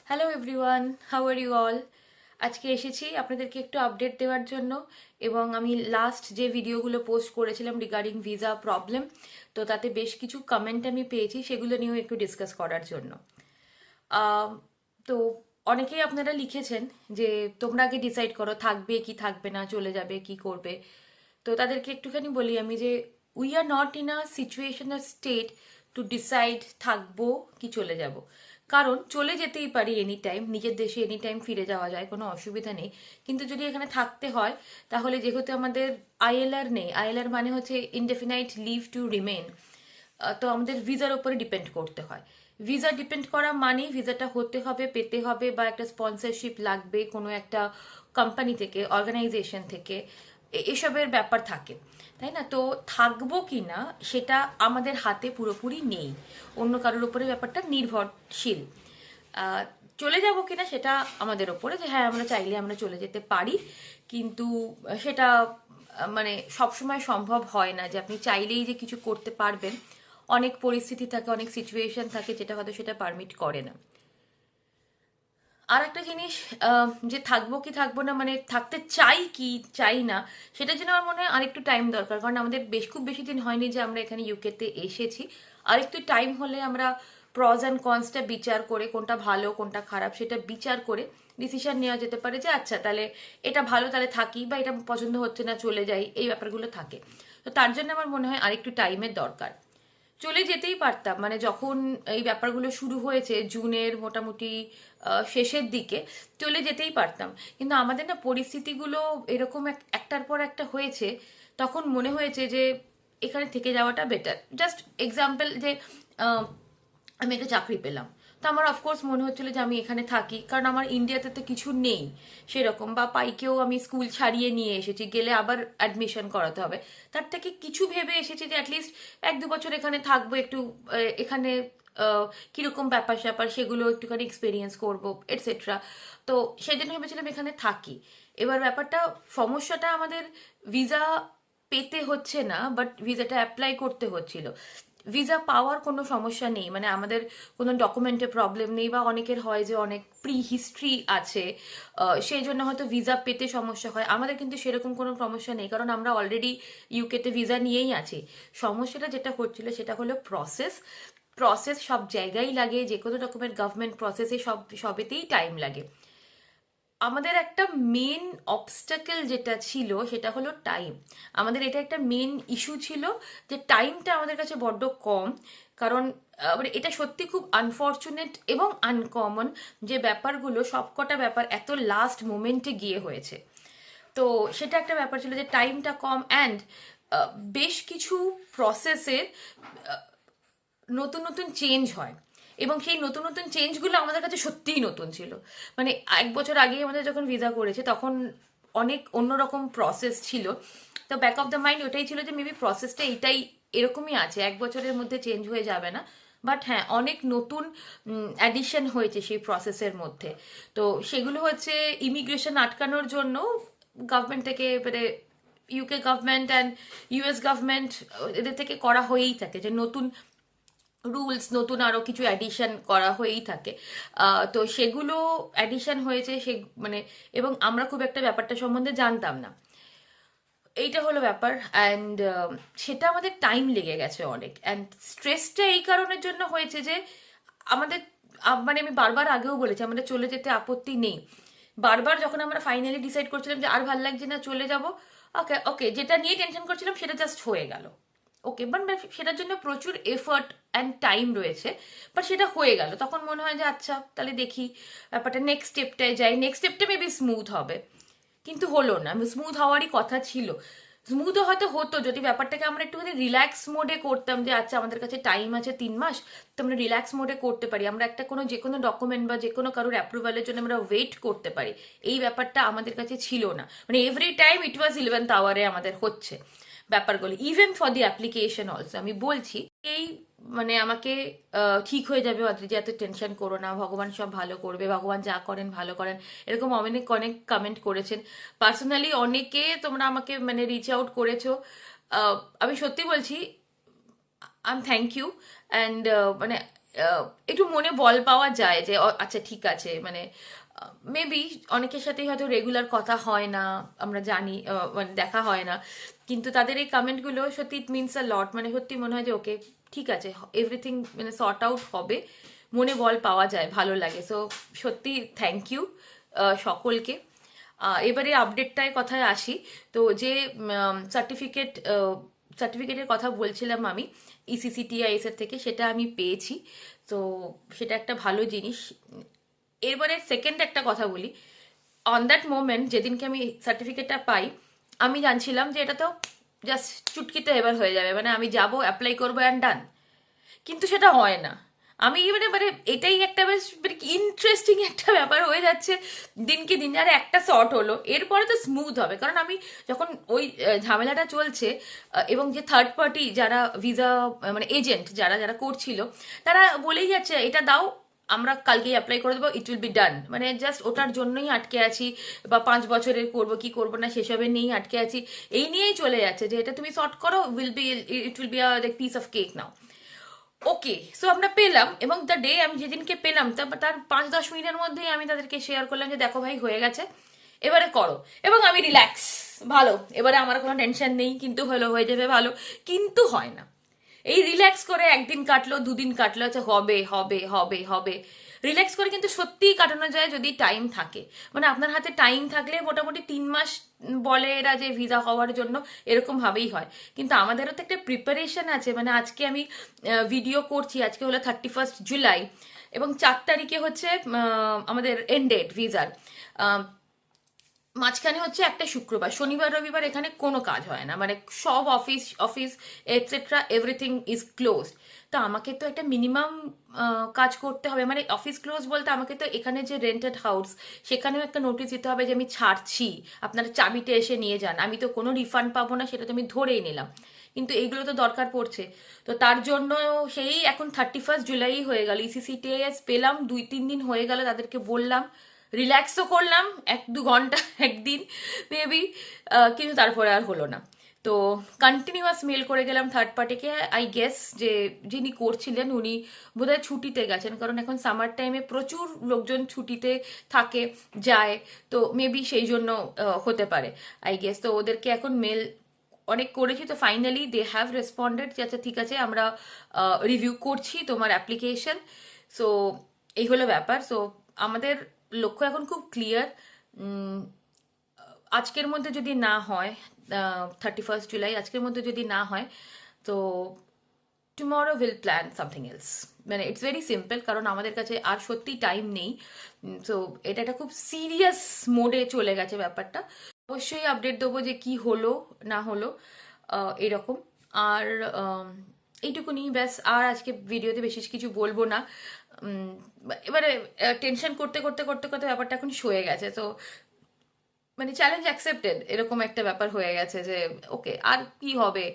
Hello everyone, how are you all? আজকে এসেছি আপনাদেরকে একটু আপডেট দেওয়ার জন্য। এবং আমি লাস্ট যে ভিডিওগুলো পোস্ট করেছিলাম রিগার্ডিং ভিসা প্রবলেম, তো তাতে বেশ কিছু কমেন্ট আমি পেয়েছি, সেগুলো নিয়েও একটু ডিসকাস করার জন্য। আম, তো অনেকেই আপনারা লিখেছেন যে তোমরা আগে ডিসাইড করো থাকবে কি থাকবে না, চলে যাবে কি করবে। তো তাদেরকে একটুখানি বলি আমি যে we are not in a situation or state to decide থাকবো কি চলে যাব। কারণ চলে যেতেই পারি এনি টাইম, নিজের দেশে এনি টাইম ফিরে যাওয়া যায়, কোনো অসুবিধা নেই। কিন্তু যদি এখানে থাকতে হয়, তাহলে যেহেতু আমাদের আইএলআর নেই, আইএলআর মানে হচ্ছে ইনডেফিনাইট লিভ টু রিমেন, তো আমাদের ভিসার উপরে ডিপেন্ড করতে হয়। ভিসা ডিপেন্ড করা মানেই ভিসাটা হতে হবে, পেতে হবে, বা একটা স্পন্সরশিপ লাগবে কোনো একটা কোম্পানি থেকে, অর্গানাইজেশন থেকে, এসবের ব্যাপার থাকে, তাই না? তো থাকবো কি না সেটা আমাদের হাতে পুরোপুরি নেই, অন্য কারোর উপরে ব্যাপারটা নির্ভরশীল। আহ, চলে যাব কিনা সেটা আমাদের ওপরে, যে হ্যাঁ আমরা চাইলে আমরা চলে যেতে পারি, কিন্তু সেটা মানে সবসময় সম্ভব হয় না যে আপনি চাইলেই যে কিছু করতে পারবেন। অনেক পরিস্থিতি থাকে, অনেক সিচুয়েশন থাকে, যেটা হয়তো সেটা পারমিট করে না। আর একটা জিনিস, যে থাকবো কি থাকবো না, মানে থাকতে চাই কি চাই না, সেটার জন্য আমার মনে হয় আরেকটু টাইম দরকার। কারণ আমাদের খুব বেশি দিন হয়নি যে আমরা এখানে ইউকেতে এসেছি। আরেকটু টাইম হলে আমরা প্রজ অ্যান্ড কনসটা বিচার করে, কোনটা ভালো কোনটা খারাপ সেটা বিচার করে ডিসিশন নেওয়া যেতে পারে যে আচ্ছা তাহলে এটা ভালো, তাহলে থাকি, বা এটা পছন্দ হচ্ছে না চলে যাই, এই ব্যাপারগুলো থাকে। তো তার জন্য আমার মনে হয় আরেকটু টাইমের দরকার। চলে যেতেই পারতাম, মানে যখন এই ব্যাপারগুলো শুরু হয়েছে জুনের মোটামুটি শেষের দিকে, চলে যেতেই পারতাম। কিন্তু আমাদের না পরিস্থিতিগুলো এরকম একটার পর একটা হয়েছে, তখন মনে হয়েছে যে এখানে থেকে যাওয়াটা বেটার। জাস্ট এক্সাম্পল যে আহ, আমি একটা চাকরি পেলাম, তো আমার অফকোর্স মনে হচ্ছিল যে আমি এখানে থাকি, কারণ আমার ইন্ডিয়াতে তো কিছু নেই সেরকম, বা পাইকেও আমি স্কুল ছাড়িয়ে নিয়ে এসেছি, গেলে আবার অ্যাডমিশন করাতে হবে। তার থেকে কিছু ভেবে এসেছি যে অ্যাটলিস্ট 1-2 বছর এখানে থাকবো, একটু এখানে কিরকম ব্যাপার স্যাপার সেগুলো একটুখানি এক্সপিরিয়েন্স করবো, এটসেট্রা। তো সেজন্য ভেবেছিলাম এখানে থাকি। এবার ব্যাপারটা, সমস্যাটা আমাদের ভিসা পেতে হচ্ছে না, বাট ভিসাটা অ্যাপ্লাই করতে হচ্ছিল। ভিসা পাওয়ার কোনো সমস্যা নেই, মানে আমাদের কোনো ডকুমেন্টে প্রবলেম নেই, বা অনেকের হয় যে অনেক প্রি হিস্ট্রি আছে, সেই জন্য হয়তো ভিসা পেতে সমস্যা হয়। আমাদের কিন্তু সেরকম কোনো সমস্যা নেই, কারণ আমরা অলরেডি ইউকেতে ভিসা নিয়েই আছি। সমস্যাটা যেটা হচ্ছিল সেটা হলো প্রসেস। প্রসেস সব জায়গায় লাগে, যে কোনো রকমের গভর্নমেন্ট প্রসেসে সবেতেই টাইম লাগে। আমাদের একটা মেন অবস্টাকেল যেটা ছিল সেটা হলো টাইম। আমাদের এটা একটা মেন ইস্যু ছিল, যে টাইমটা আমাদের কাছে বড্ড কম। কারণ মানে এটা সত্যি খুব আনফর্চুনেট এবং আনকমন যে ব্যাপারগুলো, সবকটা ব্যাপার এত লাস্ট মোমেন্টে গিয়ে হয়েছে। তো সেটা একটা ব্যাপার ছিল যে টাইমটা কম, অ্যান্ড বেশ কিছু প্রসেসের নতুন নতুন চেঞ্জ হয়, এবং সেই নতুন নতুন চেঞ্জগুলো আমাদের কাছে সত্যিই নতুন ছিল। মানে 1 বছর আগে আমাদের যখন ভিসা করেছে তখন অনেক অন্যরকম প্রসেস ছিল। তো ব্যাক অফ দ্য মাইন্ড ওটাই ছিল যে মেবি প্রসেসটা এটাই, এরকমই আছে, 1 বছরের মধ্যে চেঞ্জ হয়ে যাবে না। বাট হ্যাঁ, অনেক নতুন অ্যাডিশন হয়েছে সেই প্রসেসের মধ্যে। তো সেগুলো হচ্ছে ইমিগ্রেশন আটকানোর জন্য গভর্নমেন্ট থেকে, মানে UK government and US government, এদের থেকে করা হয়েই থাকে যে নতুন রুলস, নতুন আরো কিছু অ্যাডিশন করা হয়েই থাকে। তো সেগুলো অ্যাডিশন হয়েছে সে, মানে, এবং আমরা খুব একটা ব্যাপারটা সম্বন্ধে জানতাম না। এইটা হলো ব্যাপার। অ্যান্ড সেটা আমাদের টাইম লেগে গেছে অনেক, অ্যান্ড স্ট্রেসটা এই কারণের জন্য হয়েছে যে আমাদের মানে আমি বারবার আগেও বলেছি আমাদের চলে যেতে আপত্তি নেই। বারবার যখন আমরা ফাইনালি ডিসাইড করছিলাম যে আর ভাল লাগছে না চলে যাব, ওকে ওকে, যেটা নিয়ে টেনশন করছিলাম সেটা জাস্ট হয়ে গেল। ওকে, বাট সেটার জন্য প্রচুর এফর্ট অ্যান্ড টাইম রয়েছে, বাট সেটা হয়ে গেল। তখন মনে হয় যে আচ্ছা তাহলে দেখি ব্যাপারটা নেক্সট স্টেপটায় যাই, নেক্সট স্টেপটা মেবি স্মুথ হবে। কিন্তু হলো না, স্মুথ হওয়ারই কথা ছিল। স্মুথও হয়তো হতো যদি ব্যাপারটাকে আমরা একটুখানি রিল্যাক্স মোডে করতাম, যে আচ্ছা আমাদের কাছে টাইম আছে 3 মাস, তো আমরা রিল্যাক্স মোডে করতে পারি, আমরা একটা কোনো যে কোনো ডকুমেন্ট বা যে কোনো কারোর অ্যাপ্রুভালের জন্য আমরা ওয়েট করতে পারি। এই ব্যাপারটা আমাদের কাছে ছিল না, মানে every time it was 11th আওয়ারে আমাদের হচ্ছে ব্যাপারগুলো, even for the application also. আমি বলছি এই, মানে আমাকে ঠিক হয়ে যাবে অদ্রিজা, এত টেনশন করো না, ভগবান সব ভালো করবে, ভগবান যা করেন ভালো করেন, এরকম অনেক অনেক কমেন্ট করেছেন। পার্সোনালি অনেকে তোমরা আমাকে মানে রিচ আউট করেছো। আমি সত্যি বলছি, থ্যাংক ইউ। অ্যান্ড মানে একটু মনে বল পাওয়া যায় যে আচ্ছা ঠিক আছে, মানে মেবি অনেকের সাথেই হয়তো রেগুলার কথা হয় না, আমরা জানি, মানে দেখা হয় না, কিন্তু তাদের এই কমেন্টগুলো সত্যি ইট মিনস আ লট, মানে সত্যি মনে হয় যে ওকে ঠিক আছে, এভরিথিং মানে সর্ট আউট হবে, মনে বল পাওয়া যায়, ভালো লাগে। সো সত্যি থ্যাংক ইউ সকলকে। এবারে আপডেটটায় কথায় আসি। তো যে সার্টিফিকেটের কথা বলছিলাম আমি ইসিসিটিআইএস এর থেকে, সেটা আমি পেয়েছি। তো সেটা একটা ভালো জিনিস। এরপরে সেকেন্ড একটা কথা বলি, অন দ্যাট মোমেন্ট যেদিনকে আমি সার্টিফিকেটটা পাই, আমি জানছিলাম যে এটা তো জাস্ট চুটকিতে এবার হয়ে যাবে, মানে আমি যাব অ্যাপ্লাই করবো অ্যান্ড ডান। কিন্তু সেটা হয় না। আমি মানে মানে এটাই একটা বেশ ইন্টারেস্টিং একটা ব্যাপার হয়ে যাচ্ছে দিনকে দিন। আর একটা শর্ট হলো, এরপরে তো স্মুথ হবে, কারণ আমি যখন ওই ঝামেলাটা চলছে, এবং যে থার্ড পার্টি যারা ভিসা মানে এজেন্ট যারা যারা করছিল, তারা বলেই যাচ্ছে এটা দাও, আমরা কালকেই অ্যাপ্লাই করে দেবো, ইট উইল বি ডান, মানে জাস্ট ওটার জন্যই আটকে আছি, বা 5 বছরের করবো কি করবো না সেসবের নিয়েই আটকে আছি, এই নিয়েই চলে যাচ্ছে যে এটা তুমি শর্ট করো, it will be a piece of cake now. Okay, so আমরা পেলাম, এবং দ্য ডে আমি যেদিনকে পেলাম তার 5-10 মিনিটের মধ্যেই আমি তাদেরকে শেয়ার করলাম যে দেখো ভাই হয়ে গেছে, এবারে করো। এবং আমি রিল্যাক্স, ভালো, এবারে আমার কোনো টেনশন নেই, কিন্তু হলো হয়ে যাবে ভালো, কিন্তু হয় না। এই রিল্যাক্স করে একদিন কাটলো, দুদিন কাটলো, আচ্ছা হবে হবে হবে হবে, রিল্যাক্স করে কিন্তু সত্যিই কাটানো যায় যদি টাইম থাকে। মানে আপনার হাতে টাইম থাকলে মোটামুটি 3 মাস বলে এরা যে ভিসা হওয়ার জন্য, এরকম ভাবেই হয়। কিন্তু আমাদেরও তো একটা প্রিপারেশন আছে। মানে আজকে আমি ভিডিও করছি, আজকে হলো 31 জুলাই, এবং 4 তারিখে হচ্ছে আমাদের এন্ড ডেট ভিসার। মাঝখানে হচ্ছে একটা শুক্রবার, শনিবার রবিবার এখানে কোনো কাজ হয় না, মানে সব office office etcetera everything is closed. তো আমাকে তো একটা মিনিমাম কাজ করতে হবে, মানে অফিস ক্লোজ বলতে আমাকে তো এখানে যে রেন্টেড হাউস, সেখানেও একটা নোটিশ দিতে হবে যে আমি ছাড়ছি, আপনারা চাবিটা এসে নিয়ে যান। আমি তো কোনো রিফান্ড পাবো না, সেটা তো আমি ধরেই নিলাম, কিন্তু এইগুলো তো দরকার পড়ছে। তো তার জন্য সেই এখন 31 জুলাই হয়ে গেল, ইসিসিটিএস পেলাম, 2-3 দিন হয়ে গেল, তাদেরকে বললাম, রিল্যাক্সও করলাম 1-2 ঘন্টা একদিন মেবি, কিন্তু তারপরে আর হলো না। তো কন্টিনিউয়াস মেল করে গেলাম থার্ড পার্টিকে। আই গেস যে যিনি করছিলেন উনি বোধহয় ছুটিতে গেছেন, কারণ এখন সামার টাইমে প্রচুর লোকজন ছুটিতে থাকে যায়, তো মেবি সেই জন্য হতে পারে আই গেস। তো ওদেরকে এখন মেল অনেক করেছি, তো ফাইনালি দে হ্যাভ রেসপন্ডেড যে আচ্ছা ঠিক আছে, আমরা রিভিউ করছি তোমার অ্যাপ্লিকেশন। সো এই হলো ব্যাপার। সো আমাদের লক্ষ্য এখন খুব ক্লিয়ার, আজকের মধ্যে যদি না হয়, 31 জুলাই আজকের মধ্যে যদি না হয়, তো tomorrow will plan something else. মানে ইটস ভেরি সিম্পল, কারণ আমাদের কাছে আর সত্যি টাইম নেই। সো এটা একটা খুব সিরিয়াস মোডে চলে গেছে ব্যাপারটা। অবশ্যই আপডেট দেবো যে কি হলো না হলো, এরকম। আর এইটুকুনি ব্যাস, আর আজকে ভিডিওতে বেশি কিছু বলবো না। উম, এবারে টেনশন করতে করতে করতে করতে ব্যাপারটা এখন সয়ে গেছে। তো মানে চ্যালেঞ্জ অ্যাকসেপ্টেড, এরকম একটা ব্যাপার হয়ে গেছে যে ওকে আর কি হবে।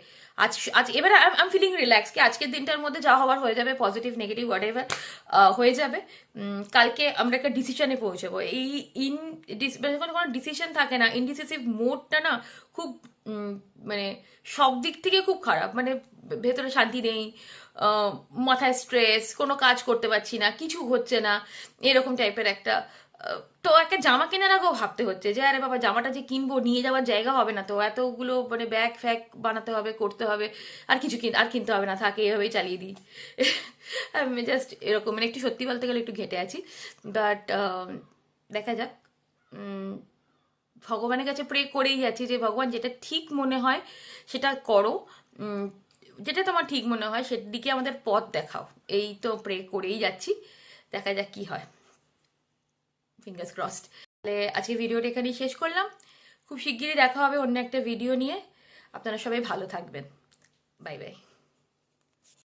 আজ আজ এবারে আই এম ফিলিং রিল্যাক্স, কি আজকের দিনটার মধ্যে যা হওয়ার হয়ে যাবে, পজিটিভ নেগেটিভ হোয়াট এভার হয়ে যাবে। কালকে আমরা একটা ডিসিশনে পৌঁছাবো। এই যখন কোনো ডিসিশন থাকে না, ইনডিসিসিভ মোডটা না খুব মানে সব দিক থেকে খুব খারাপ, মানে ভেতরে শান্তি নেই, মাথায় স্ট্রেস, কোনো কাজ করতে পারছি না, কিছু হচ্ছে না, এরকম টাইপের একটা। তো একটা জামা কেনার আগেও ভাবতে হচ্ছে যে আরে বাবা জামাটা যে কিনবো, নিয়ে যাওয়ার জায়গা হবে না, তো এতগুলো মানে ব্যাগ ফ্যাগ বানাতে হবে, করতে হবে, আর কিছু আর কিনতে হবে না, থাকে এভাবেই চালিয়ে দিই। আমি জাস্ট এরকম মানে একটু সত্যি বলতে গেলে একটু ঘেটে আছি, বাট দেখা যাক। ভগবানের কাছে প্রে করেই যাচ্ছি যে ভগবান যেটা ঠিক মনে হয় সেটা করো, যেটা তোমার ঠিক মনে হয় সেদিকে আমাদের পথ দেখাও, এই তো প্রে করেই যাচ্ছি, দেখা যাক কি হয়, ফিঙ্গার্স ক্রসড। তাহলে আজকে ভিডিওটা এখানেই শেষ করলাম, খুব শিগগিরই দেখা হবে অন্য একটা ভিডিও নিয়ে। আপনারা সবাই ভালো থাকবেন, বাই বাই।